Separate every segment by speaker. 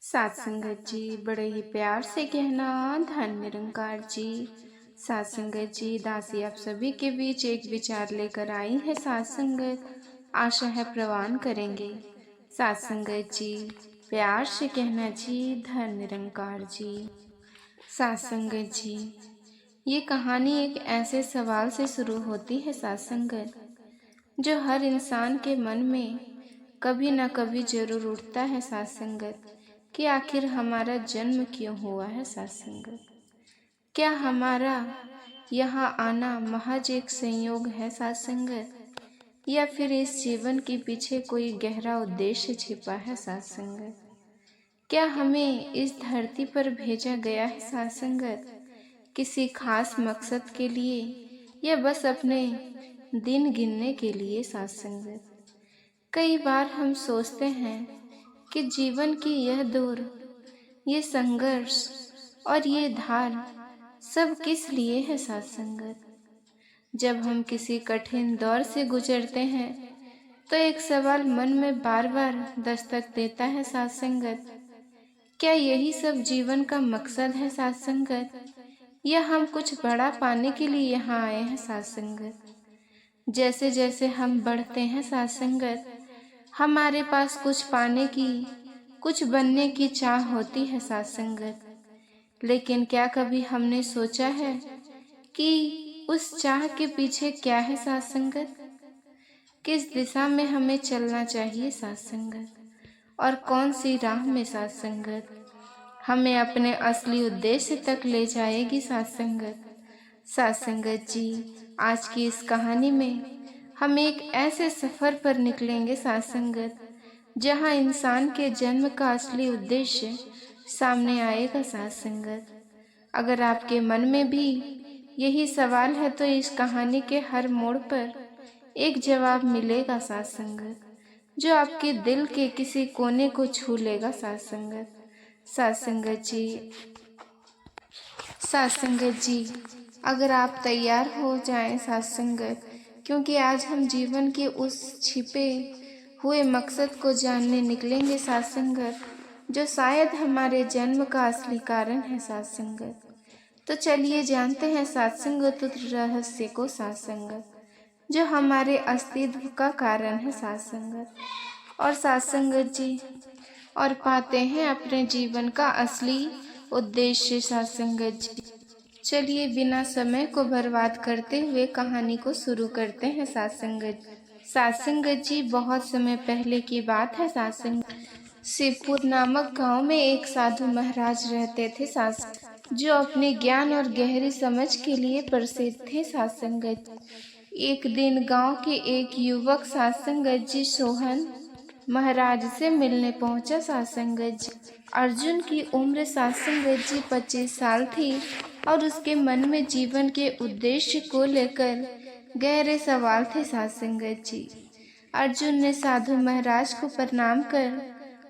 Speaker 1: सात संगत जी बड़े ही प्यार से कहना धन निरंकार जी। सात संगत जी दासी आप सभी के बीच एक विचार लेकर आई है। सात संगत आशा है प्रवान करेंगे। सात संगत जी प्यार से कहना जी धन निरंकार जी। सात संगत जी ये कहानी एक ऐसे सवाल से शुरू होती है सात संगत, जो हर इंसान के मन में कभी ना कभी जरूर उठता है सात संगत, कि आखिर हमारा जन्म क्यों हुआ है सात संगत। क्या हमारा यहाँ आना महज एक संयोग है सात संगत, या फिर इस जीवन के पीछे कोई गहरा उद्देश्य छिपा है सात संगत। क्या हमें इस धरती पर भेजा गया है सात संगत किसी खास मकसद के लिए, या बस अपने दिन गिनने के लिए सात संगत। कई बार हम सोचते हैं कि जीवन की यह दौर, ये संघर्ष और ये धार सब किस लिए है सात संगत। जब हम किसी कठिन दौर से गुजरते हैं तो एक सवाल मन में बार बार दस्तक देता है सात संगत। क्या यही सब जीवन का मकसद है सात संगत, या हम कुछ बड़ा पाने के लिए यहाँ आए हैं सात संगत। जैसे जैसे हम बढ़ते हैं सात संगत, हमारे पास कुछ पाने की, कुछ बनने की चाह होती है सात संगत। लेकिन क्या कभी हमने सोचा है कि उस चाह के पीछे क्या है सात संगत। किस दिशा में हमें चलना चाहिए सात संगत, और कौन सी राह में सात संगत हमें अपने असली उद्देश्य तक ले जाएगी सात संगत। सात संगत जी आज की इस कहानी में हम एक ऐसे सफर पर निकलेंगे सात संगत, जहाँ इंसान के जन्म का असली उद्देश्य सामने आएगा सात संगत। अगर आपके मन में भी यही सवाल है तो इस कहानी के हर मोड़ पर एक जवाब मिलेगा सात संगत, जो आपके दिल के किसी कोने को छू लेगा सात संगत। सात संगत जी, सात संगत जी अगर आप तैयार हो जाएं सात संगत, क्योंकि आज हम जीवन के उस छिपे हुए मकसद को जानने निकलेंगे सात संगत, जो शायद हमारे जन्म का असली कारण है सात संगत। तो चलिए जानते हैं सात संगत उस रहस्य को सात संगत, जो हमारे अस्तित्व का कारण है सात संगत। और सात संगत जी और पाते हैं अपने जीवन का असली उद्देश्य सात संगत जी। चलिए बिना समय को बर्बाद करते हुए कहानी को शुरू करते हैं सात संगत। सात संगत जी बहुत समय पहले की बात है सात संगत। शिवपुर नामक गांव में एक साधु महाराज रहते थे सात संगत, जो अपने ज्ञान और गहरी समझ के लिए प्रसिद्ध थे सात संगत। एक दिन गांव के एक युवक सात संगत जी सोहन महाराज से मिलने पहुंचा सात संगत जी। अर्जुन की उम्र सात संगत जी 25 साल थी, और उसके मन में जीवन के उद्देश्य को लेकर गहरे सवाल थे सात संगत जी। अर्जुन ने साधु महाराज को प्रणाम कर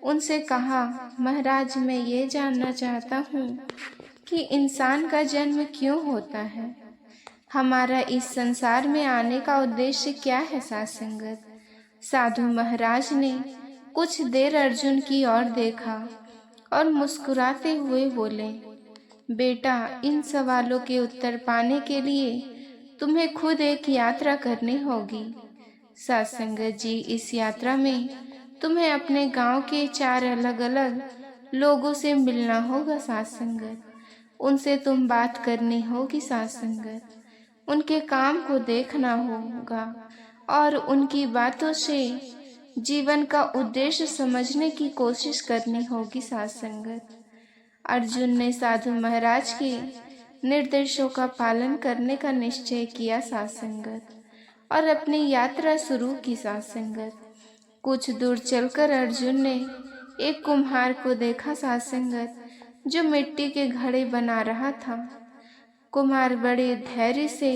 Speaker 1: उनसे कहा, महाराज मैं ये जानना चाहता हूँ कि इंसान का जन्म क्यों होता है। हमारा इस संसार में आने का उद्देश्य क्या है सात संगत। साधु महाराज ने कुछ देर अर्जुन की ओर देखा और मुस्कुराते हुए बोले, बेटा इन सवालों के उत्तर पाने के लिए तुम्हें खुद एक यात्रा करनी होगी। सात संगत जी इस यात्रा में तुम्हें अपने गांव के 4 अलग अलग लोगों से मिलना होगा सात संगत। उनसे तुम बात करनी होगी सात संगत। उनके काम को देखना होगा और उनकी बातों से जीवन का उद्देश्य समझने की कोशिश करनी होगी सात संगत। अर्जुन ने साधु महाराज के निर्देशों का पालन करने का निश्चय किया सात संगत, और अपनी यात्रा शुरू की सात संगत। कुछ दूर चलकर अर्जुन ने एक कुम्हार को देखा सात संगत, जो मिट्टी के घड़े बना रहा था। कुम्हार बड़े धैर्य से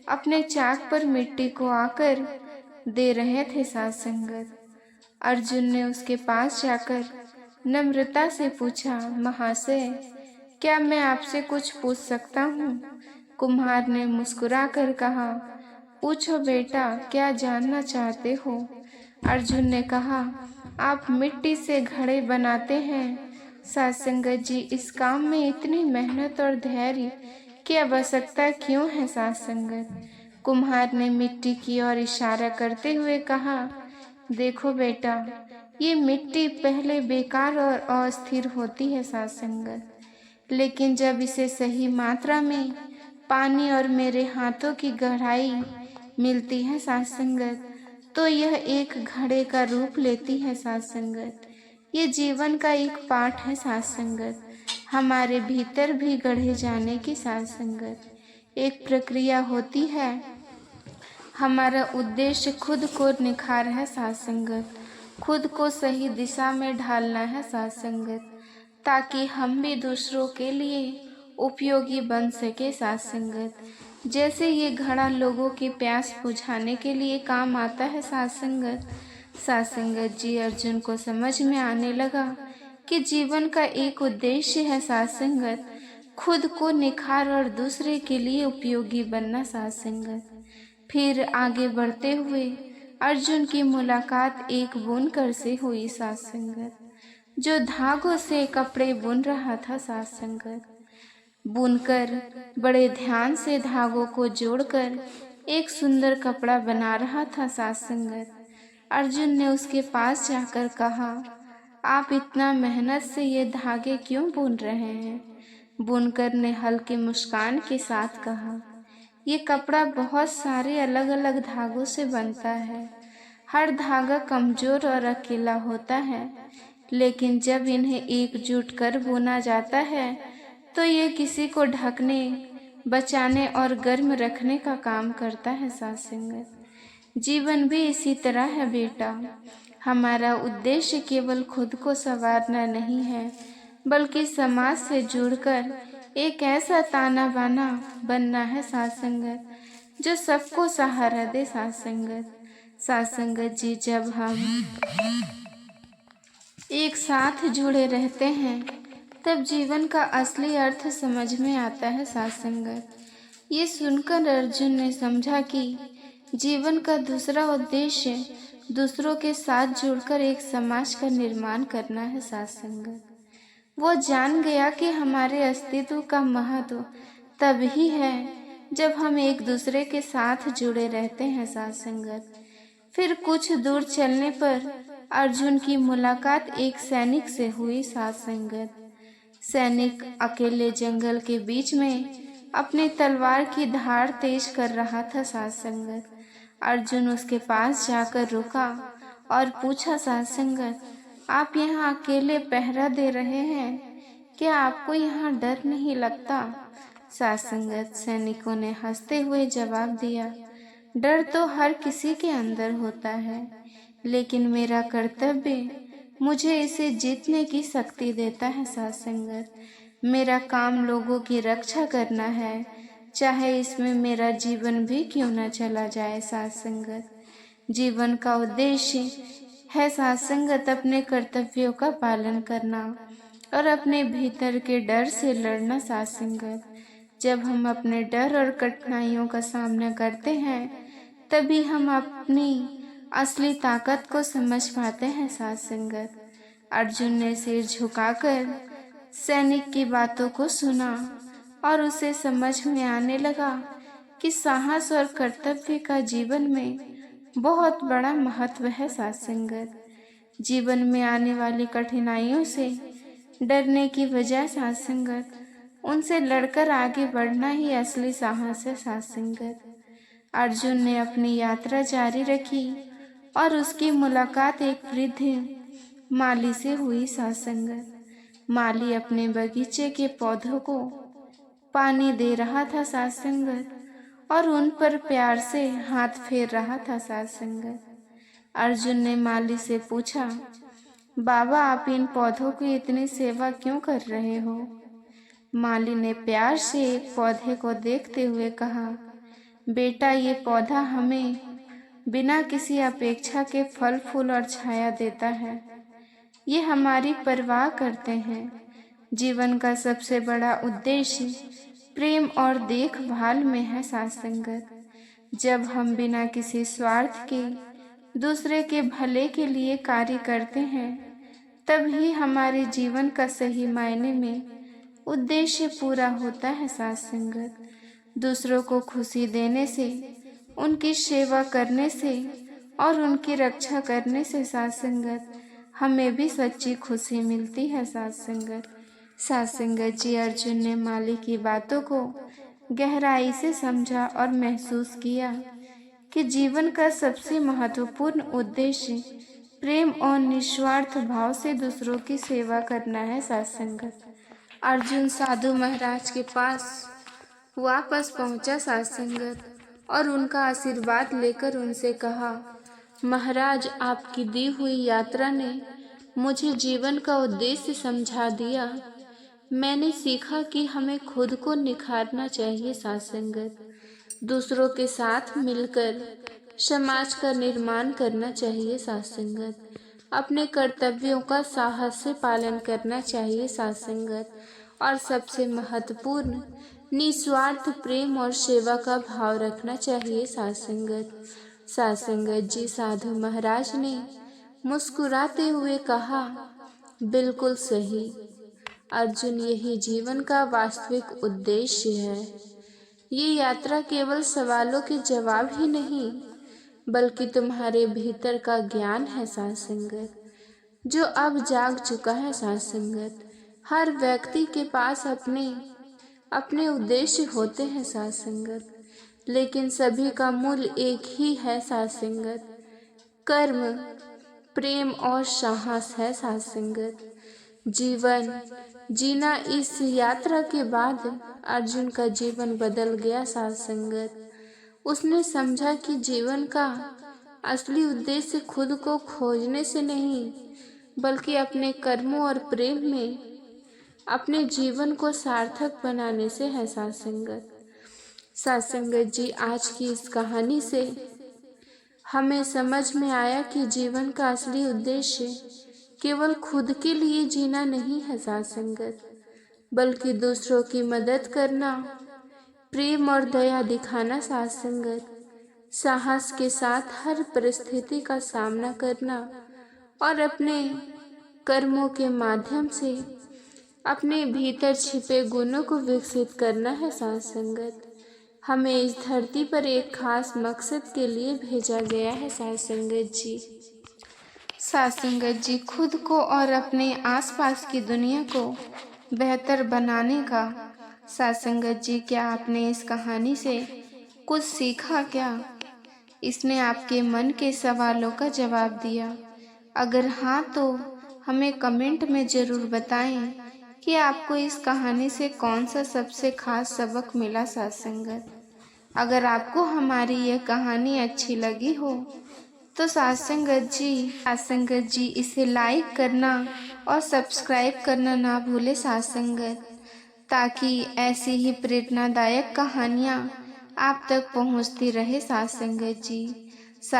Speaker 1: अपने चाक पर मिट्टी को आकर दे रहे थे सात संगत। अर्जुन ने उसके पास जाकर नम्रता से पूछा, महाशय क्या मैं आपसे कुछ पूछ सकता हूँ। कुम्हार ने मुस्कुराकर कहा, पूछो बेटा क्या जानना चाहते हो। अर्जुन ने कहा, आप मिट्टी से घड़े बनाते हैं साथ संगत जी, इस काम में इतनी मेहनत और धैर्य की आवश्यकता क्यों है? साथ संगत, कुम्हार ने मिट्टी की ओर इशारा करते हुए कहा, देखो बेटा, ये मिट्टी पहले बेकार और अस्थिर होती है साथ संगत, लेकिन जब इसे सही मात्रा में पानी और मेरे हाथों की गहराई मिलती है साथ संगत, तो यह एक घड़े का रूप लेती है साथ संगत। ये जीवन का एक पाठ है साथ संगत, हमारे भीतर भी गढ़े जाने की साथ संगत एक प्रक्रिया होती है। हमारा उद्देश्य खुद को निखार है साथ संगत, खुद को सही दिशा में ढालना है साथ संगत, ताकि हम भी दूसरों के लिए उपयोगी बन सके साथ संगत। जैसे ये घड़ा लोगों की प्यास बुझाने के लिए काम आता है साथ संगत। साथ संगत जी, अर्जुन को समझ में आने लगा कि जीवन का एक उद्देश्य है साथ संगत, खुद को निखार और दूसरे के लिए उपयोगी बनना साथ संगत। फिर आगे बढ़ते हुए अर्जुन की मुलाकात एक बुनकर से हुई साथ संगत, जो धागों से कपड़े बुन रहा था साथ संगत। बुनकर बड़े ध्यान से धागों को जोड़कर एक सुंदर कपड़ा बना रहा था साथ संगत। अर्जुन ने उसके पास जाकर कहा, आप इतना मेहनत से ये धागे क्यों बुन रहे हैं? बुनकर ने हल्की मुस्कान के साथ कहा, ये कपड़ा बहुत सारे अलग अलग धागों से बनता है। हर धागा कमजोर और अकेला होता है, लेकिन जब इन्हें एकजुट कर बुना जाता है तो ये किसी को ढकने, बचाने और गर्म रखने का काम करता है साथ संगत। जीवन भी इसी तरह है बेटा, हमारा उद्देश्य केवल खुद को संवारना नहीं है, बल्कि समाज से जुड़कर एक ऐसा ताना बाना बनना है साथ संगत, जो सबको सहारा दे साथ संगत। साथ संगत जी, जब हम एक साथ जुड़े रहते हैं तब जीवन का असली अर्थ समझ में आता है साथ संगत। ये सुनकर अर्जुन ने समझा कि जीवन का दूसरा उद्देश्य दूसरों के साथ जुड़कर एक समाज का निर्माण करना है साथ संगत। वो जान गया कि हमारे अस्तित्व का महत्व तब ही है जब हम एक दूसरे के साथ जुड़े रहते हैं साथ संगत। फिर कुछ दूर चलने पर अर्जुन की मुलाकात एक सैनिक से हुई साथ संगत। सैनिक अकेले जंगल के बीच में अपनी तलवार की धार तेज कर रहा था साथ संगत। अर्जुन उसके पास जाकर रुका और पूछा, साथ संगत, आप यहाँ अकेले पहरा दे रहे हैं, क्या आपको यहाँ डर नहीं लगता? साथ संगत, सैनिकों ने हंसते हुए जवाब दिया, डर तो हर किसी के अंदर होता है, लेकिन मेरा कर्तव्य मुझे इसे जीतने की शक्ति देता है साथ संगत। मेरा काम लोगों की रक्षा करना है, चाहे इसमें मेरा जीवन भी क्यों न चला जाए साथ संगत। जीवन का उद्देश्य है साथ संगत अपने कर्तव्यों का पालन करना और अपने भीतर के डर से लड़ना साथ संगत। जब हम अपने डर और कठिनाइयों का सामना करते हैं तभी हम अपनी असली ताकत को समझ पाते हैं साथ संगत। अर्जुन ने सिर झुकाकर सैनिक की बातों को सुना और उसे समझ में आने लगा कि साहस और कर्तव्य का जीवन में बहुत बड़ा महत्व है साथ संगत। जीवन में आने वाली कठिनाइयों से डरने की वजह साथ संगत, उनसे लड़कर आगे बढ़ना ही असली साहस है साथ संगत। अर्जुन ने अपनी यात्रा जारी रखी और उसकी मुलाकात एक वृद्ध माली से हुई साथ संगत। माली अपने बगीचे के पौधों को पानी दे रहा था साथ संगत और उन पर प्यार से हाथ फेर रहा था साथ संगत। अर्जुन ने माली से पूछा, बाबा, आप इन पौधों की इतनी सेवा क्यों कर रहे हो? माली ने प्यार से एक पौधे को देखते हुए कहा, बेटा, ये पौधा हमें बिना किसी अपेक्षा के फल फूल और छाया देता है। ये हमारी परवाह करते हैं। जीवन का सबसे बड़ा उद्देश्य प्रेम और देखभाल में है साथ संगत। जब हम बिना किसी स्वार्थ के दूसरे के भले के लिए कार्य करते हैं तभी हमारे जीवन का सही मायने में उद्देश्य पूरा होता है। साथ संगत, दूसरों को खुशी देने से, उनकी सेवा करने से और उनकी रक्षा करने से साथ संगत हमें भी सच्ची खुशी मिलती है। साथ संगत जी, अर्जुन ने माली की बातों को गहराई से समझा और महसूस किया कि जीवन का सबसे महत्वपूर्ण उद्देश्य प्रेम और निस्वार्थ भाव से दूसरों की सेवा करना है। साथ संगत, अर्जुन साधु महाराज के पास वापस पहुंचा साथ संगत, और उनका आशीर्वाद लेकर उनसे कहा, महाराज, आपकी दी हुई यात्रा ने मुझे जीवन का उद्देश्य समझा दिया। मैंने सीखा कि हमें खुद को निखारना चाहिए। साथ संगत, दूसरों के साथ मिलकर समाज का निर्माण करना चाहिए। साथ संगत, अपने कर्तव्यों का साहस से पालन करना चाहिए। साथ संगत, और सबसे महत्वपूर्ण निस्वार्थ प्रेम और सेवा का भाव रखना चाहिए। साथ संगत जी, साधु महाराज ने मुस्कुराते हुए कहा, बिल्कुल सही अर्जुन, यही जीवन का वास्तविक उद्देश्य है। ये यात्रा केवल सवालों के जवाब ही नहीं, बल्कि तुम्हारे भीतर का ज्ञान है। साथ संगत, जो अब जाग चुका है। साथ संगत, हर व्यक्ति के पास अपने उद्देश्य होते हैं। साथ संगत, लेकिन सभी का मूल एक ही है। साथ संगत, कर्म, प्रेम और साहस है। साथ संगत, जीवन जीना। इस यात्रा के बाद अर्जुन का जीवन बदल गया। साथ संगत, उसने समझा कि जीवन का असली उद्देश्य खुद को खोजने से नहीं, बल्कि अपने कर्मों और प्रेम में अपने जीवन को सार्थक बनाने से है। साथ संगत जी, आज की इस कहानी से हमें समझ में आया कि जीवन का असली उद्देश्य केवल खुद के लिए जीना नहीं है। साथ संगत, बल्कि दूसरों की मदद करना, प्रेम और दया दिखाना। साथ संगत, साहस के साथ हर परिस्थिति का सामना करना और अपने कर्मों के माध्यम से अपने भीतर छिपे गुणों को विकसित करना है। साथ संगत, हमें इस धरती पर एक खास मकसद के लिए भेजा गया है। साथ संगत जी, खुद को और अपने आसपास की दुनिया को बेहतर बनाने का। साथ संगत जी, क्या आपने इस कहानी से कुछ सीखा? क्या इसने आपके मन के सवालों का जवाब दिया? अगर हाँ, तो हमें कमेंट में ज़रूर बताएं कि आपको इस कहानी से कौन सा सबसे खास सबक मिला। साथ संगत, अगर आपको हमारी यह कहानी अच्छी लगी हो तो साथ संगत जी इसे लाइक करना और सब्सक्राइब करना ना भूले। साथ संगत, ताकि ऐसी ही प्रेरणादायक कहानियाँ आप तक पहुँचती रहे। साथ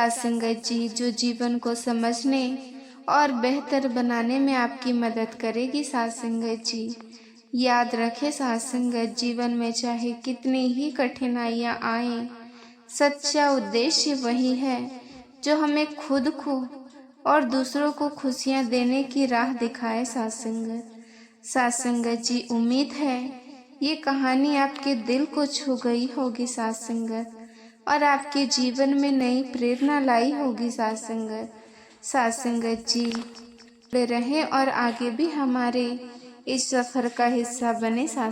Speaker 1: संगत जी, जो जीवन को समझने और बेहतर बनाने में आपकी मदद करेगी। साथ संगत जी, याद रखें साथ संगत, जीवन में चाहे कितनी ही कठिनाइयाँ आएं, सच्चा उद्देश्य वही है जो हमें खुद को और दूसरों को खुशियाँ देने की राह दिखाए। साथ संगत जी, उम्मीद है ये कहानी आपके दिल को छू गई होगी। साथ संगत, और आपके जीवन में नई प्रेरणा लाई होगी। साथ संगत जी, जुड़े रहें और आगे भी हमारे इस सफ़र का हिस्सा बने। साथ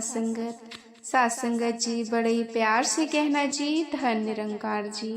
Speaker 1: संगत जी, बड़े ही प्यार से कहना जी, धन्य निरंकार जी।